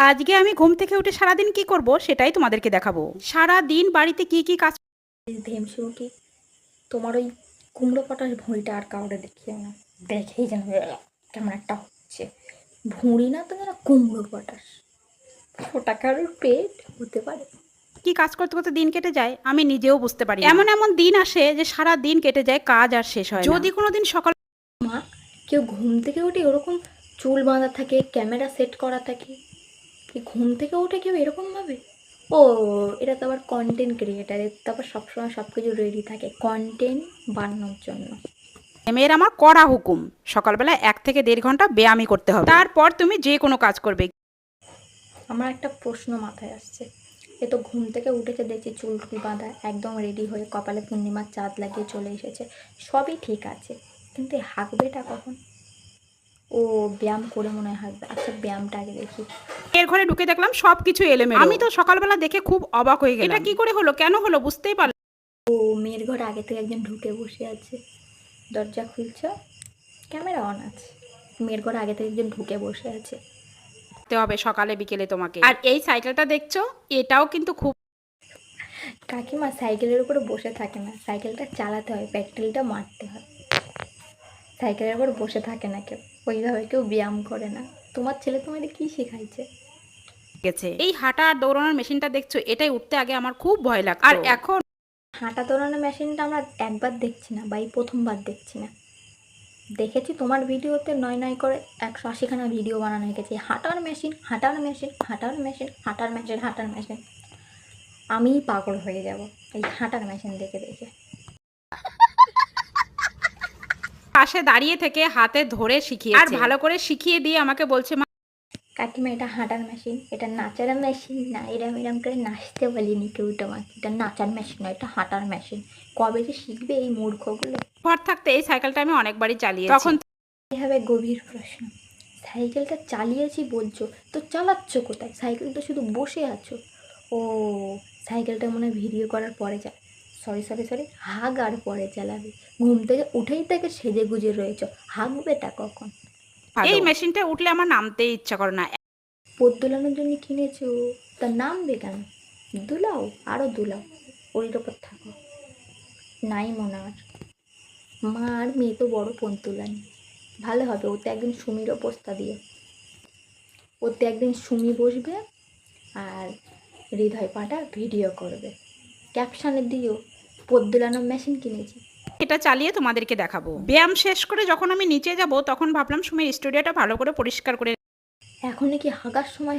আজকে আমি ঘুম থেকে উঠে সারাদিন কি করব সেটাই তোমাদেরকে দেখাবো। সারাদিন বাড়িতে কি কি কাজ। ধেমসিও কি তোমার ওই কুমড়ো পটাশ ভুঁড়িটা আর কাউরে দেখিও না, দেখেই যেন কেমন একটা হচ্ছে। ভুঁড়ি না তো যেন কুমড়ো পটাশ, ওটা কারোর পেট হতে পারে? কি কাজ করতে করতে দিন কেটে যায় আমি নিজেও বুঝতে পারি না। এমন এমন দিন আসে যে সারা দিন কেটে যায়, কাজ আর শেষ হয় না। যদি কোনোদিন সকাল মা, কেউ ঘুম থেকে উঠে ওরকম চুল বাঁধা থাকে, ক্যামেরা সেট করা থাকে, কি ঘুম থেকে উঠে কেউ এরকম ভাবে? ও, এটা তো আবার কন্টেন্ট ক্রিয়েটার, এর তো আবার সবসময় সব কিছু রেডি থাকে কন্টেন্ট বানানোর জন্য। মেয়ের আমার কড়া হুকুম, সকালবেলা 1 থেকে 1.5 ঘন্টা ব্যায়ামই করতে হবে, তারপর তুমি যে কোনো কাজ করবে। আমার একটা প্রশ্ন মাথায় আসছে, এ তো ঘুম থেকে উঠেছে, দেখছি চুল টুল বাঁধা, একদম রেডি হয়ে কপালে পূর্ণিমার চাঁদ লাগিয়ে চলে এসেছে, সবই ঠিক আছে, কিন্তু হাঁকবেটা কখন? ও ব্যায়াম করে মনে হয় হাঁকবে। আচ্ছা, ব্যায়ামটা আগে দেখি। এর ঘরে ঢুকে দেখলাম সবকিছু এলোমেলো। আমি তো সকালবেলা দেখে খুব অবাক হয়ে গেলাম, এটা কি করে হলো, কেন হলো বুঝতেই পারলাম। ও, মেয়ের ঘরে আগে থেকে একজন ঢুকে বসে আছে, দরজা খুলছ, ক্যামেরা অন আছে, মেয়ের ঘরে আগে থেকে একজন ঢুকে বসে আছে। হবে সকালে বিকেলে তোমাকে। আর এই সাইকেলটা দেখছো, এটাও কিন্তু খুব। কাকিমা সাইকেলের উপরে বসে থাকে না, সাইকেলটা চালাতে হয়, প্যাডেলটা মারতে হয়, সাইকেলের উপর বসে থাকে না কেউ, ওইভাবে কেউ ব্যায়াম করে না। তোমার ছেলে তোমাদের কি শেখাইছে? গেছে এই হাঁটা আর দৌড়ানোর মেশিনটা দেখছো, এটাই উঠতে আগে আমার খুব ভয় লাগতো, আর এখন হাঁটা দৌড়ানো মেশিনটা আমরা একবার দেখছি না, বা এই প্রথমবার দেখছি না, দেখেছি তোমার ভিডিওতে নয় নয় করে 180খানা ভিডিও বানানো হয়ে গেছে, হাঁটার মেশিন, হাঁটার মেশিন, হাঁটার মেশিন, হাঁটার মেশিন, হাঁটার মেশিন। আমিই পাগল হয়ে যাব এই হাঁটার মেশিন দেখে দেখে। পাশে দাঁড়িয়ে থেকে হাতে ধরে শিখিয়ে আর ভালো করে শিখিয়ে দিয়ে আমাকে বলছে, মা কাকিমা এটা হাঁটার মেশিন, এটা নাচার মেশিন না, এরম এরম করে নাচতে বলিনি কেউ তোমাকে, এটা নাচার মেশিন না, এটা হাঁটার মেশিন। কবে যে শিখবে এই মূর্খগুলো? ঘর থাকতে এই সাইকেলটা আমি অনেকবারই চালিয়েছি, তখন এভাবে গভীর প্রশ্ন, সাইকেলটা চালিয়েছি বলছো, তো চালাচ্ছ কোথায়? সাইকেল তো শুধু বসে আছো। ও, সাইকেলটা মনে হয় ভিডিও করার পরে সরি সরি সরি, হাগার পরে চালাবে। ঘুম থেকে উঠেই থেকে সেজে গুজে রয়েছো, হাগবেটা কখন? এই মেশিনটা উঠলে আমার নামতেই ইচ্ছা করে না। পোদ দোলানোর জন্য কিনেছো, তার নামবে কেন? দুলাও, আরও দুলাও, ওর ওপর থাকো, নাই মনে আর। মা আর মেয়ে তো বড় পণ তোলানি, ভালো হবে, ওতে একদিন সুমিরও পোস্তা দিও, ওতে একদিন সুমি বসবে আর হৃদয় পাটা ভিডিও করবে, ক্যাপশনে দিও পোদ দোলানোর মেশিন কিনেছি। এটা চালিয়ে তোমাদেরকে দেখাবো। ব্যায়াম শেষ করে যখন আমি নিচে যাব তখন ভাবলাম সুমির স্টুডিওটা ভালো করে পরিষ্কার করে। এখনই কি হাগার সময়